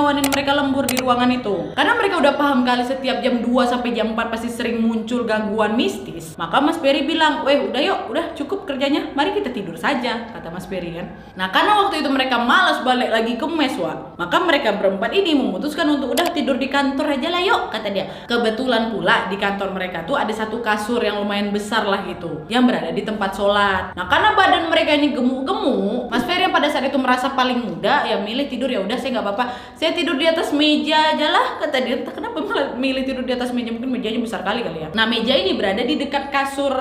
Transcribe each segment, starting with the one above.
ngawanin mereka lembur di ruangan itu. Karena mereka udah paham kali setiap jam 2 sampai jam 4 pasti sering muncul gangguan mistis. Maka Mas Ferry bilang, "Weh, udah yuk, udah cukup kerjanya. Mari kita tidur saja," kata Mas Ferry kan. Nah, karena waktu itu mereka malas balik lagi ke mes, Wak. Maka mereka berempat ini memutuskan untuk udah tidur di kantor aja lah yuk, kata dia. Kebetulan pula di kantor mereka tuh ada satu kasur yang lumayan besar lah gitu, yang berada di tempat sholat. Nah, karena badan mereka ini gemuk-gemuk, Mas Ferry yang pada saat itu merasa paling muda, ya milih tidur, ya udah saya nggak apa-apa, saya tidur di atas meja aja lah, kata dia. Entah kenapa malah milih tidur di atas meja, mungkin mejanya besar kali ya. Nah, meja ini berada di dekat kasur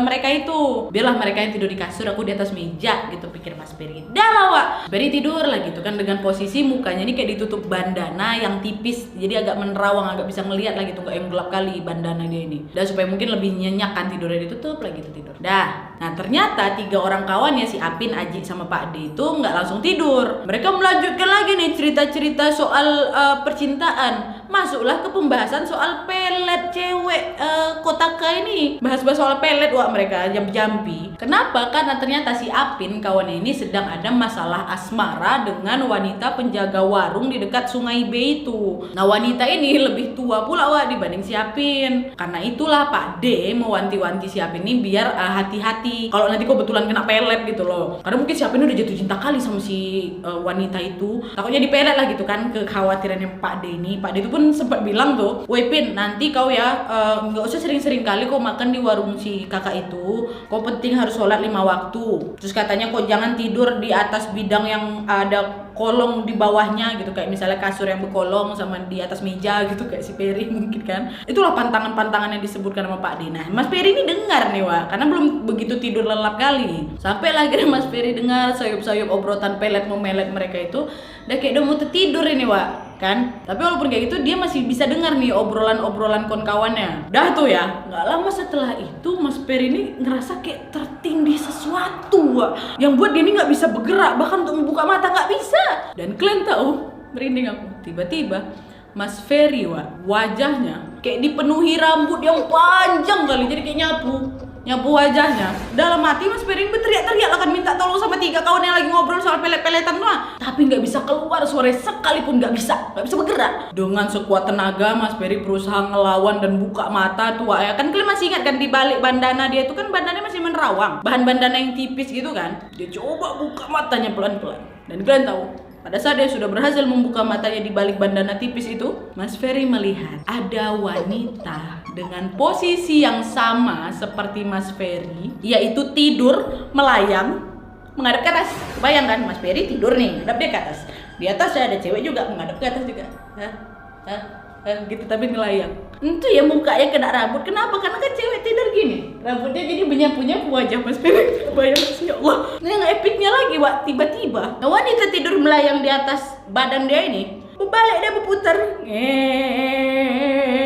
mereka itu. Biarlah mereka yang tidur di kasur, aku di atas meja gitu, pikir Mas Ferry. Dah lah, Wak. Ferry tidur lah gitu kan, dengan posisi mukanya ini kayak ditutup bandana yang tipis, jadi agak menerawang, agak bisa ngelihat lah gitu, nggak yang gelap kali bandana dia ini. Dan supaya mungkin lebih nyenyak kan tidurnya, ditutup lagi gitu tidur. Dah. Nah, ternyata 3 orang kawannya si Apin, Aji sama Pak D itu nggak langsung tidur. Mereka melanjutkan lagi nih cerita-cerita soal percintaan. Masuklah ke pembahasan soal pelet cewek kotaka ini. Bahas-bahas soal pelet, Wak, mereka jampi-jampi. Kenapa? Karena ternyata si Apin kawannya ini sedang ada masalah asmara dengan wanita penjaga warung di dekat Sungai B itu. Nah, wanita ini lebih tua pula, Wak, dibanding si Apin. Karena itulah Pak D mewanti-wanti si Apin ini biar hati-hati kalau nanti kebetulan kena pelet gitu loh. Karena mungkin si Apin udah jatuh cinta kali sama si wanita itu. Takutnya dipelet lah gitu kan, kekhawatirannya Pak D ini. Pak D itu pun sempat bilang tuh, "Woi Pin, nanti kau ya nggak usah sering-sering kali kau makan di warung si kakak itu. Kau penting harus sholat 5 waktu. Terus katanya kau jangan tidur di atas bidang yang ada kolong di bawahnya gitu, kayak misalnya kasur yang berkolong sama di atas meja gitu, kayak si Ferry mungkin kan." Itulah pantangan-pantangan yang disebutkan sama Pak D. Nah, Mas Ferry ini dengar nih, Wak, karena belum begitu tidur lelap kali. Sampai akhirnya Mas Ferry dengar sayup-sayup obrolan pelet memelet mereka itu. Udah kayak udah mau tertidur ini, Wak, kan. Tapi walaupun kayak gitu dia masih bisa dengar nih obrolan-obrolan kawan-kawannya. Dah tuh ya, nggak lama setelah itu Mas Ferry ini ngerasa kayak tertindih sesuatu, Wak, yang buat dia ini nggak bisa bergerak, bahkan untuk membuka mata nggak bisa. Dan kalian tahu, merinding aku, tiba-tiba Mas Ferry, Wak, wajahnya kayak dipenuhi rambut yang panjang kali, jadi kayak nyapu wajahnya. Dalam hati Mas Ferry berteriak-teriak akan minta tolong sama 3 kawan yang lagi ngobrol soal pelet-peletan mah, tapi nggak bisa keluar suara sekalipun, nggak bisa bergerak. Dengan sekuat tenaga Mas Ferry berusaha ngelawan dan buka mata tuh, ya kan. Kalian masih ingat kan di balik bandana dia itu kan bandananya masih menerawang, bahan bandana yang tipis gitu kan. Dia coba buka matanya pelan-pelan, dan kalian tahu, pada saat dia sudah berhasil membuka matanya di balik bandana tipis itu, Mas Ferry melihat ada wanita dengan posisi yang sama seperti Mas Ferry, yaitu tidur melayang menghadap ke atas. Bayangkan Mas Ferry tidur nih, menghadap dia ke atas. Di atasnya ada cewek juga menghadap ke atas juga. Gitu tapi ngelayang. Itu ya mukanya kena rambut. Kenapa? Karena kan cewek tidur gini, rambutnya jadi menyapu-nyapu wajah Mas Ferry. Bayangkan, ya Allah. Ini yang epicnya lagi, Wak, tiba-tiba wanita tidur melayang di atas badan dia ini, berbalik dia berputar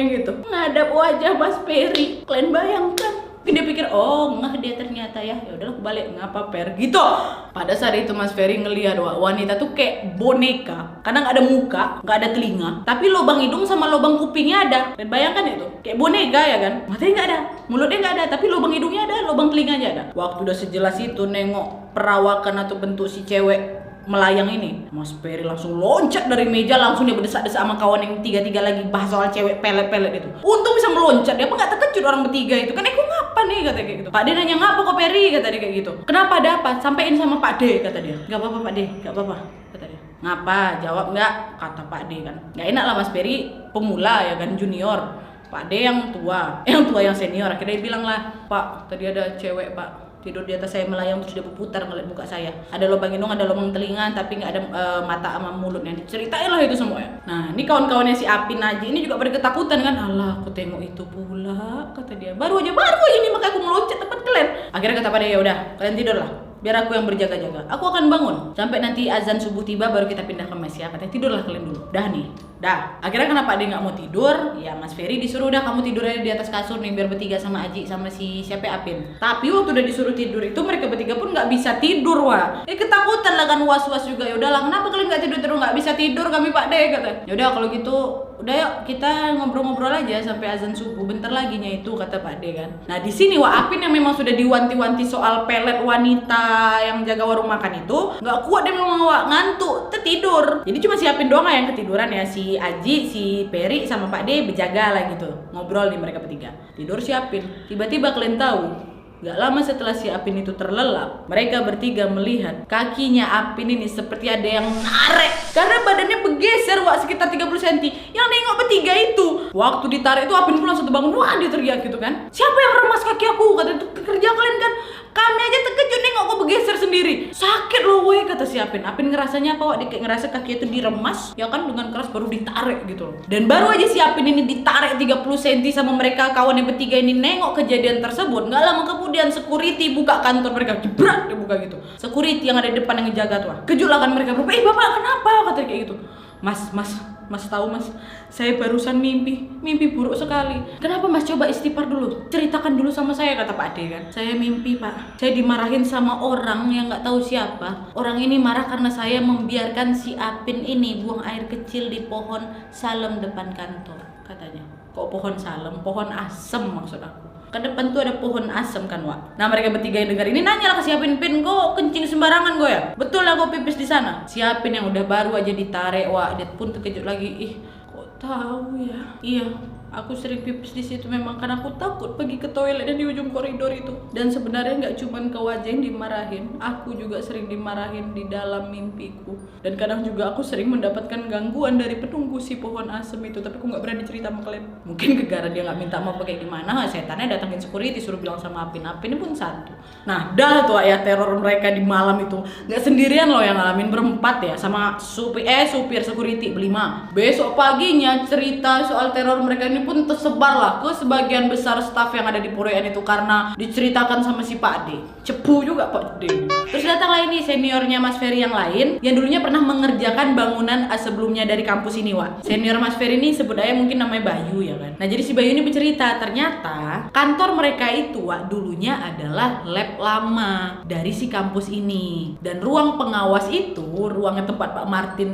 gitu menghadap wajah Mas Ferry. Kalian bayangkan? Dia pikir, oh ngeh dia ternyata ya udah aku balik, ngapa per gitu. Pada saat itu Mas Ferry ngelihat, Wak, wanita tuh kayak boneka, karena nggak ada muka, nggak ada telinga, tapi lubang hidung sama lubang kupingnya ada. Dan bayangkan itu kayak boneka ya kan, matanya nggak ada, mulutnya nggak ada, tapi lubang hidungnya ada, lubang telinganya ada. Waktu udah sejelas itu nengok perawakan atau bentuk si cewek melayang ini, Mas Ferry langsung loncat dari meja, langsung dia berdesak-desak sama kawan yang 3 lagi bahas soal cewek pelet-pelet itu. Untung bisa meloncat, dia apa nggak terkejut orang bertiga itu kan. Kok ngapa nih, kata kayak gitu. Pak D nanya, ngapa kok Ferry, kata dia kayak gitu. Kenapa, ada apa? Sampein sama Pak D, kata dia. Nggak apa-apa Pak D, nggak apa-apa, kata dia. Ngapa? Jawab nggak, kata Pak D kan. Nggak enak lah Mas Ferry pemula ya kan, junior. Pak D yang tua yang senior. Akhirnya dia bilang lah, Pak, tadi ada cewek Pak tidur di atas saya melayang, terus dia berputar ngeliat muka saya. Ada lubang hidung, ada lubang telinga, tapi nggak ada mata sama mulutnya. Diceritain lah itu semua ya. Nah, ini kawan-kawannya si Apin aja ini juga pada ketakutan kan. Alah, aku tengok itu pula, kata dia. Baru aja ini makanya aku meloncat tempat kalian. Akhirnya kata pada, ya udah, kalian tidur lah, biar aku yang berjaga-jaga. Aku akan bangun sampai nanti azan subuh tiba, baru kita pindah ke mes ya. Katanya tidurlah kalian dulu. Dah. Akhirnya kenapa dia nggak mau tidur? Ya Mas Ferry disuruh, udah kamu tidur aja di atas kasur nih, biar bertiga sama Aji sama si siapa Apin. Tapi waktu udah disuruh tidur itu mereka bertiga pun nggak bisa tidur, Wak. Ketakutan lah kan, was-was juga. Ya udahlah, kenapa kalian nggak tidur, nggak bisa tidur kami Pak D, kata. Ya udah kalau gitu udah yuk kita ngobrol-ngobrol aja sampai azan subuh, bentar lagi nya itu, kata Pak D kan. Nah di sini Wak Apin yang memang sudah diwanti-wanti soal pelet wanita yang jaga warung makan itu nggak kuat, dia memang Wak, ngantuk, tertidur. Jadi cuma si Apin doang yang ketiduran ya, si Aji, si Peri sama Pak D berjaga lah gitu, ngobrol nih mereka bertiga. Tidur si Apin. Tiba-tiba kalian tahu, gak lama setelah si Apin itu terlelap, mereka bertiga melihat kakinya Apin ini seperti ada yang narik, karena badannya bergeser Wak sekitar 30 cm. Yang nengok bertiga itu, waktu ditarik itu Apin pun langsung terbangun, wah dia teriak gitu kan, siapa yang remas kaki aku? Kata itu, kerja kalian kan, kami aja terkejut nengok kok bergeser sendiri, sakit loh woi, kata si Apin. Apin ngerasanya apa Wak? Dia kayak ngerasa kaki itu diremas ya kan dengan keras, baru ditarik gitu. Dan baru aja si Apin ini ditarik 30 cm sama mereka kawan yang bertiga ini nengok kejadian tersebut, gak lama kemudian security buka kantor mereka, jebrak dia buka gitu. Security yang ada di depan yang ngejaga tuh, kejut lah kan mereka, bapak kenapa? Kata kayak gitu. Mas tahu mas, saya barusan mimpi buruk sekali. Kenapa mas? Coba istighfar dulu, ceritakan dulu sama saya, kata Pak Ade kan. Saya mimpi Pak, saya dimarahin sama orang yang nggak tahu siapa. Orang ini marah karena saya membiarkan si Apin ini buang air kecil di pohon salem depan kantor, katanya. Kok pohon salem? Pohon asem maksud aku. Ke depan tuh ada pohon asem kan Wak. Nah mereka bertiga yang dengar ini nanya lah ke si Apin, Pin kok kencing sembarangan gue ya? Betul lah gue pipis di sana. Si Apin yang udah baru aja ditarik Wak, dia pun terkejut lagi. Ih kok tahu ya? Iya, aku sering pipis di situ memang karena aku takut pergi ke toilet dan di ujung koridor itu. Dan sebenarnya nggak cuma ke wajah yang dimarahin, aku juga sering dimarahin di dalam mimpiku. Dan kadang juga aku sering mendapatkan gangguan dari penunggu si pohon asem itu, tapi aku nggak berani cerita sama kalian. Mungkin gara-gara dia nggak minta maaf kayak gimana, setannya datangin security suruh bilang sama Apin. Apin pun satu. Nah dah tuh ya teror mereka di malam itu. Nggak sendirian loh yang ngalamin, berempat ya, sama supir security berlima. Besok paginya cerita soal teror mereka ini pun tersebar lah ke sebagian besar staf yang ada di Poroyan itu karena diceritakan sama si Pak D. Cepu juga Pak D. Terus datanglah ini seniornya Mas Ferry yang lain yang dulunya pernah mengerjakan bangunan sebelumnya dari kampus ini Wak. Senior Mas Ferry ini sebut aja mungkin namanya Bayu ya kan. Nah jadi si Bayu ini bercerita ternyata kantor mereka itu Wak dulunya adalah lab lama dari si kampus ini. Dan ruang pengawas itu, ruangnya tempat Pak Martin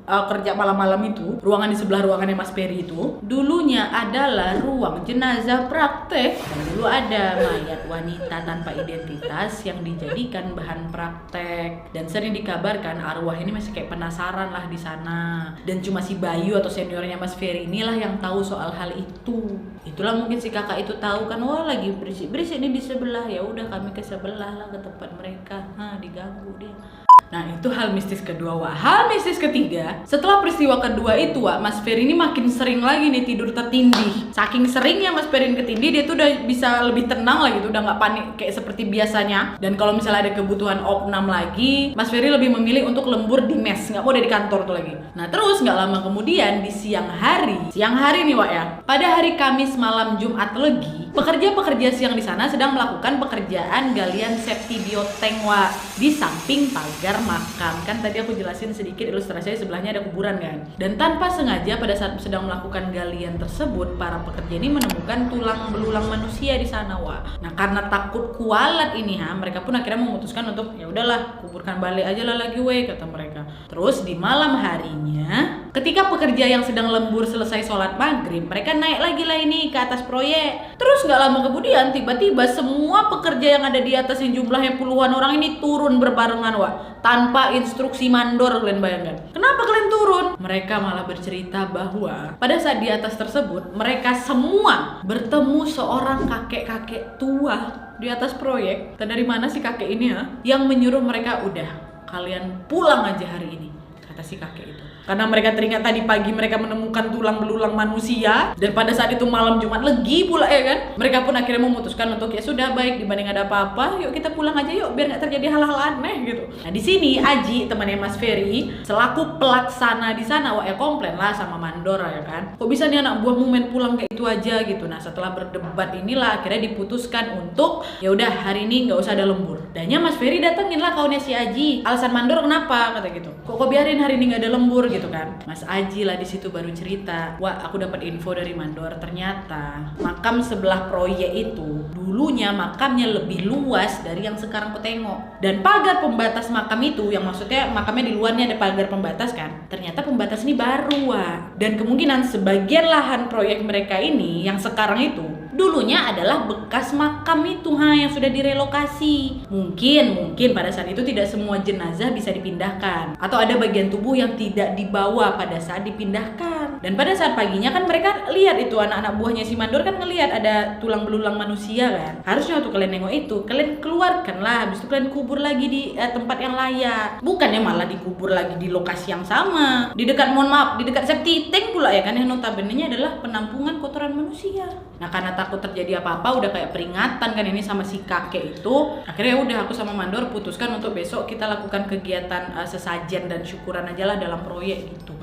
kerja malam-malam itu, ruangan di sebelah ruangannya Mas Peri itu dulunya adalah ruang jenazah praktek. Dan dulu ada mayat wanita tanpa identitas yang dijadikan bahan praktek, dan sering dikabarkan arwah ini masih kayak penasaran lah di sana. Dan cuma si Bayu atau seniornya Mas Ferry inilah yang tahu soal hal itu. Itulah mungkin si kakak itu tahu kan, wah lagi berisik ini di sebelah, ya udah kami ke sebelah lah ke tempat mereka. Diganggu dia. Nah itu hal mistis kedua Wak. Hal mistis ketiga, setelah peristiwa kedua itu Wak, Mas Ferry ini makin sering lagi nih tidur tertindih. Saking seringnya Mas Ferry ketindih, dia tuh udah bisa lebih tenang lah gitu, udah nggak panik kayak seperti biasanya. Dan kalau misalnya ada kebutuhan opnam lagi, Mas Ferry lebih memilih untuk lembur di mes, nggak mau ada di kantor tuh lagi. Nah terus nggak lama kemudian di siang hari nih Wak ya, pada hari Kamis malam Jumat Legi, pekerja-pekerja siang di sana sedang melakukan pekerjaan galian septi bioteng Wak, di samping pagar makam. Kan tadi aku jelasin sedikit ilustrasinya, sebelahnya ada kuburan kan. Dan tanpa sengaja pada saat sedang melakukan galian tersebut, para pekerja ini menemukan tulang belulang manusia di sana Wak. Nah karena takut kualat ini mereka pun akhirnya memutuskan untuk ya udahlah kuburkan balik aja lah lagi weh, kata mereka. Terus di malam harinya, ketika pekerja yang sedang lembur selesai sholat maghrib, mereka naik lagi lah ini ke atas proyek. Terus nggak lama kemudian tiba-tiba semua pekerja yang ada di atas yang jumlahnya puluhan orang ini turun berbarengan Wak, tanpa instruksi mandor. Kalian bayangkan kenapa kalian turun? Mereka malah bercerita bahwa pada saat di atas tersebut mereka semua bertemu seorang kakek-kakek tua di atas proyek. Dan dari mana si kakek ini yang menyuruh mereka, udah kalian pulang aja hari ini, kata si kakek itu. Karena mereka teringat tadi pagi mereka menemukan tulang belulang manusia, dan pada saat itu malam Jumat Legi pula ya kan. Mereka pun akhirnya memutuskan untuk ya sudah baik, dibanding ada apa-apa yuk kita pulang aja yuk biar nggak terjadi hal-hal aneh gitu. Nah di sini Aji temannya Mas Ferry selaku pelaksana di sana Wak ya komplain lah sama mandor ya kan. Kok bisa nih anak buahmu main pulang kayak itu aja gitu. Nah setelah berdebat inilah akhirnya diputuskan untuk ya udah hari ini nggak usah ada lembur. Dannya Mas Ferry datengin lah kawannya si Aji. Alasan mandor kenapa kata gitu. Kok biarin hari ini nggak ada lembur gitu kan. Mas Aji lah di situ baru cerita, wah aku dapat info dari mandor, ternyata makam sebelah proyek itu dulunya makamnya lebih luas dari yang sekarang aku tengok. Dan pagar pembatas makam itu, yang maksudnya makamnya di luarnya ada pagar pembatas kan, ternyata pembatas ini baru wah. Dan kemungkinan sebagian lahan proyek mereka ini yang sekarang itu dulunya adalah bekas makam itu yang sudah direlokasi. Mungkin pada saat itu tidak semua jenazah bisa dipindahkan, atau ada bagian tubuh yang tidak dibawa pada saat dipindahkan. Dan pada saat paginya kan mereka lihat itu, anak-anak buahnya si mandor kan ngelihat ada tulang belulang manusia kan. Harusnya waktu kalian nengok itu kalian keluarkan lah, habis itu kalian kubur lagi di tempat yang layak, bukannya malah dikubur lagi di lokasi yang sama, di dekat, mohon maaf, di dekat septic tank pula ya kan, yang notabene-nya adalah penampungan kotoran manusia. Nah karena takut terjadi apa-apa, udah kayak peringatan kan ini sama si kakek itu, akhirnya udah aku sama mandor putuskan untuk besok kita lakukan kegiatan sesajen dan syukuran aja lah dalam proyek gitu.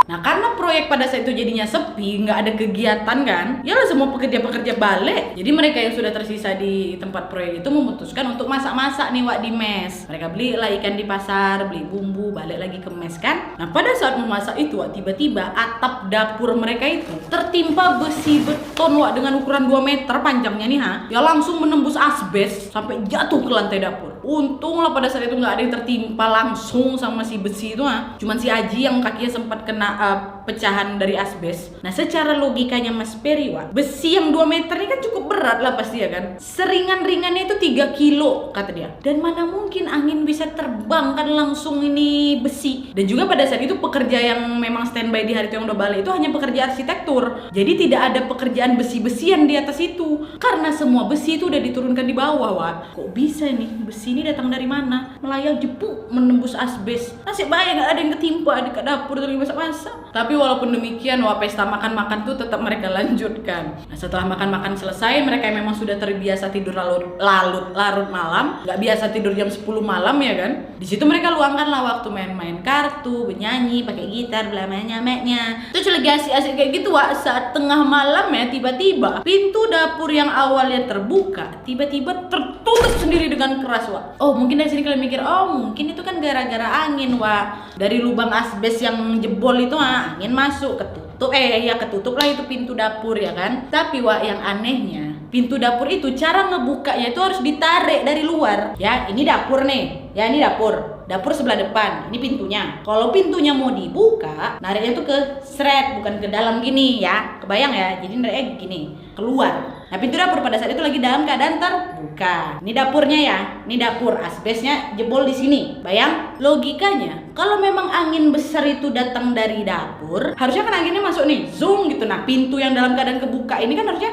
Nah karena proyek pada saat itu jadinya sepi, nggak ada kegiatan kan, ya lah semua pekerja-pekerja balik. Jadi mereka yang sudah tersisa di tempat proyek itu memutuskan untuk masak-masak nih wak di mes. Mereka beli lah ikan di pasar, beli bumbu, balik lagi ke mes kan. Nah pada saat memasak itu wak, tiba-tiba atap dapur mereka itu tertimpa besi beton wak dengan ukuran 2 meter panjangnya nih ya langsung menembus asbes sampai jatuh ke lantai dapur. Untung lah pada saat itu nggak ada yang tertimpa langsung sama si besi itu cuman si Aji yang kakinya sempat kena pecahan dari asbes. Nah secara logikanya Mas Ferry wak, besi yang 2 meter ini kan cukup berat lah pasti ya kan, seringan-ringannya itu 3 kilo kata dia, dan mana mungkin angin bisa terbang kan langsung ini besi. Dan juga pada saat itu pekerja yang memang standby di hari itu yang udah balik itu hanya pekerja arsitektur, jadi tidak ada pekerjaan besi-besian di atas itu karena semua besi itu udah diturunkan di bawah wak. Kok bisa nih besi ini datang dari mana, melayang jepuk menembus asbes. Nasib bayang gak ada yang ketimpa di dapur lagi masak-masak. Tapi walaupun demikian wah, pesta makan-makan tuh tetap mereka lanjutkan. Nah setelah makan-makan selesai, mereka yang memang sudah terbiasa tidur larut malam, nggak biasa tidur jam 10 malam ya kan, di situ mereka luangkanlah waktu main-main kartu, bernyanyi, pakai gitar, belamanya-nyameknya. Terus lagi asik-asik kayak gitu wak, saat tengah malam ya tiba-tiba pintu dapur yang awalnya terbuka tiba-tiba tertutup sendiri dengan keras wak. Oh mungkin dari sini kalian mikir, oh mungkin itu kan gara-gara angin wak, dari lubang asbes yang jebol itu angin masuk, ketutup lah itu pintu dapur ya kan. Tapi wak yang anehnya, pintu dapur itu cara ngebukanya itu harus ditarik dari luar. Ya ini dapur nih, ya ini dapur sebelah depan, ini pintunya. Kalau pintunya mau dibuka, nariknya tuh ke seret, bukan ke dalam gini ya, kebayang ya, jadi nariknya gini, keluar. Nah pintu dapur pada saat itu lagi dalam keadaan terbuka. Ini dapurnya ya, ini dapur, asbesnya jebol di sini. Bayang logikanya, kalau memang angin besar itu datang dari dapur, harusnya kan anginnya masuk nih, zoom gitu. Nah pintu yang dalam keadaan kebuka ini kan harusnya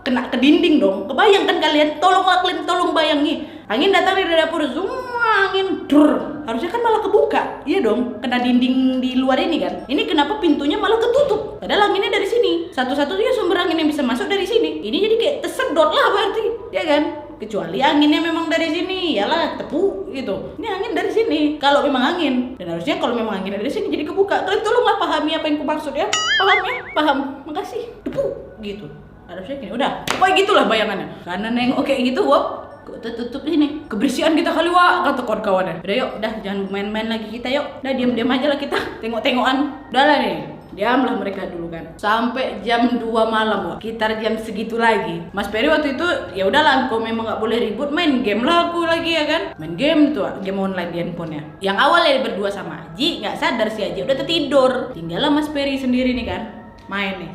kena ke dinding dong. Kebayang kan kalian? Tolong bayangi. Angin datang dari dapur, zoom, angin dur. Harusnya kan malah kebuka. Iya dong, kena dinding di luar ini kan. Ini kenapa pintunya malah ketutup? Padahal anginnya dari sini. Satu-satunya sumber angin yang bisa masuk dari sini. Ini jadi kayak tersedot lah berarti, ya kan? Kecuali anginnya memang dari sini, yalah tepu gitu. Ini angin dari sini. Kalau memang angin, dan harusnya kalau memang angin dari sini jadi kebuka. Kalian tolonglah pahami apa yang aku maksud ya. Paham ya? Paham. Makasih. Tepu gitu. Harusnya gini, udah pokoknya gitulah bayangannya. Karena nengok kayak gitu, wop, kok tertutup ini, kebersihan kita kali wak, kata kawan-kawannya. Udah yuk, udah jangan main-main lagi kita yuk, udah diam-diam aja lah kita, tengok-tengokan. Udah lah nih, diamlah mereka dulu kan. Sampai jam 2 malam wak, sekitar jam segitu lagi. Mas Ferry waktu itu ya udahlah, kok memang nggak boleh ribut, main game lah aku lagi ya kan. Main game tuh, game online di handphonenya. Yang awalnya berdua sama Aji, nggak sadar si Aji udah tertidur. Tinggallah Mas Ferry sendiri nih kan, main nih.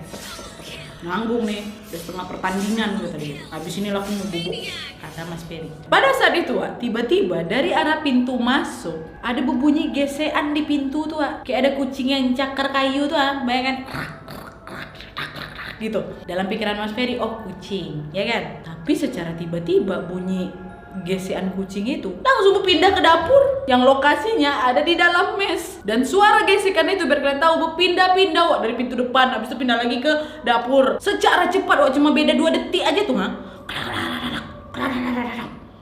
Nanggung nih, udah setengah pertandingan gue tadi. Habis ini aku mau bubuk, kata Mas Ferry. Pada saat itu tiba-tiba dari arah pintu masuk ada berbunyi gesekan di pintu tuh kayak ada kucing yang cakar kayu tuh bayangkan gitu. Dalam pikiran Mas Ferry, oh kucing, ya kan? Tapi secara tiba-tiba bunyi gesekan kucing itu langsung berpindah ke dapur yang lokasinya ada di dalam mes. Dan suara gesekan itu biar kalian tahu berpindah-pindah wak, dari pintu depan habis itu pindah lagi ke dapur secara cepat wak, cuma beda 2 detik aja tuh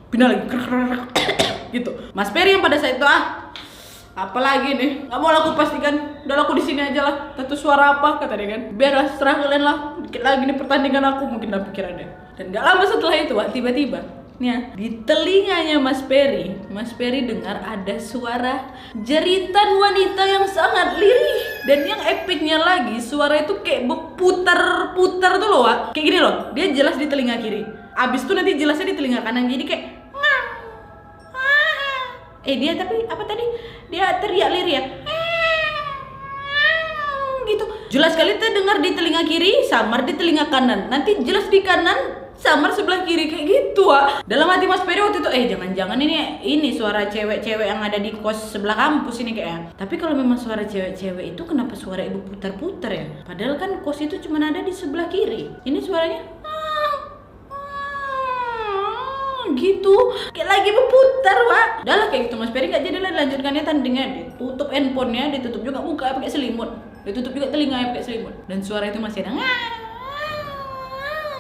pindah lagi gitu. Mas Ferry yang pada saat itu apalagi nih, nggak mau aku pastikan, udah aku di sini aja lah. Tentu suara apa kata dia kan, biarlah serah kalian lah, mungkin lagi nih pertandingan aku, mungkin dalam pikirannya. Dan gak lama setelah itu, Wak, tiba-tiba nih, di telinganya Mas Peri dengar ada suara jeritan wanita yang sangat lirih. Dan yang epicnya lagi, suara itu kayak berputar-putar tuh loh, Wak. Kayak gini loh, dia jelas di telinga kiri. Abis itu nanti jelasnya di telinga kanan, jadi kayak dia tapi apa tadi? Dia teriak lirih ya. Gitu. Jelas sekali terdengar di telinga kiri, samar di telinga kanan. Nanti jelas di kanan, samar sebelah kiri, kayak gitu, Wak. Dalam hati Mas Peri waktu itu, jangan-jangan ini suara cewek-cewek yang ada di kos sebelah kampus ini kayaknya. Tapi kalau memang suara cewek-cewek itu, kenapa suara itu putar-putar ya? Padahal kan kos itu cuma ada di sebelah kiri. Ini suaranya gitu, kayak lagi berputar, Wak. Udah lah kayak gitu, Mas Peri gak jadi lah dilanjutkannya tandingnya. Ditutup handphonenya, ditutup juga muka pakai selimut, ditutup juga telinganya pakai selimut. Dan suara itu masih ada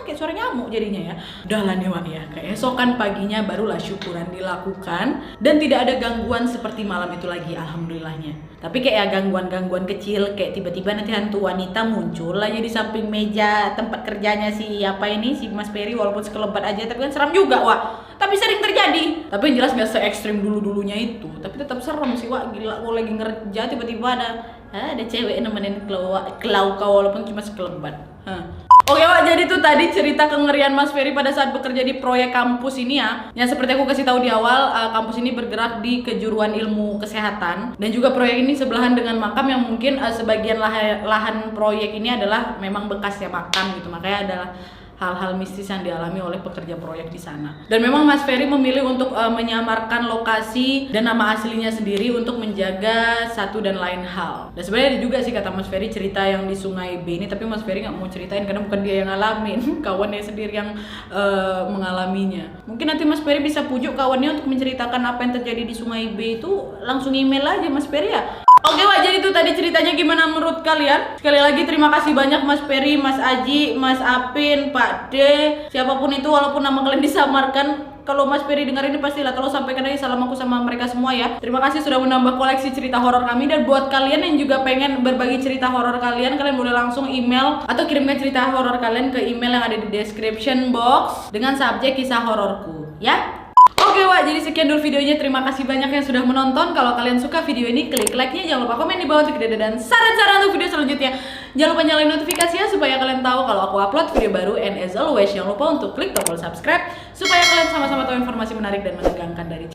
kayak suara nyamuk jadinya ya. Udahlah nih, Wak, ya. Keesokan paginya barulah syukuran dilakukan dan tidak ada gangguan seperti malam itu lagi, alhamdulillahnya. Tapi kayak ya gangguan-gangguan kecil, kayak tiba-tiba nanti hantu wanita muncul aja di samping meja tempat kerjanya si Mas Peri, walaupun sekelebat aja, tapi kan seram juga, Wak. Tapi sering terjadi. Tapi yang jelas gak se-ekstrim dulu-dulunya itu. Tapi tetap serem sih, Wak. Gila, kalau lagi ngerja tiba-tiba ada cewek nemenin kau walaupun cuma sekelebat. Oke, Wak, jadi itu tadi cerita kengerian Mas Peri pada saat bekerja di proyek kampus ini ya. Yang seperti aku kasih tahu di awal, kampus ini bergerak di kejuruan ilmu kesehatan. Dan juga proyek ini sebelahan dengan makam yang mungkin sebagian lahan proyek ini adalah memang bekasnya makam gitu. Makanya adalah hal-hal mistis yang dialami oleh pekerja proyek di sana. Dan memang Mas Peri memilih untuk menyamarkan lokasi dan nama aslinya sendiri untuk menjaga satu dan lain hal. Dan sebenarnya ada juga sih kata Mas Peri cerita yang di Sungai B ini, tapi Mas Peri nggak mau ceritain karena bukan dia yang ngalamin, kawannya sendiri yang mengalaminya. Mungkin nanti Mas Peri bisa pujuk kawannya untuk menceritakan apa yang terjadi di Sungai B itu, langsung email aja Mas Peri ya. Oke, Wak, jadi itu tadi ceritanya, gimana menurut kalian? Sekali lagi terima kasih banyak Mas Peri, Mas Aji, Mas Apin, Pak D, siapapun itu walaupun nama kalian disamarkan. Kalau Mas Peri dengar ini pastilah tolong sampaikan aja salam aku sama mereka semua ya. Terima kasih sudah menambah koleksi cerita horor kami. Dan buat kalian yang juga pengen berbagi cerita horor kalian boleh langsung email atau kirimkan cerita horor kalian ke email yang ada di description box dengan subjek kisah hororku ya. Oke, Wak, jadi sekian dulu videonya. Terima kasih banyak yang sudah menonton. Kalau kalian suka video ini, klik like-nya. Jangan lupa komen di bawah untuk ide dan saran-saran untuk video selanjutnya. Jangan lupa nyalain notifikasinya supaya kalian tahu kalau aku upload video baru. And as always, jangan lupa untuk klik tombol subscribe supaya kalian sama-sama tahu informasi menarik dan menegangkan dari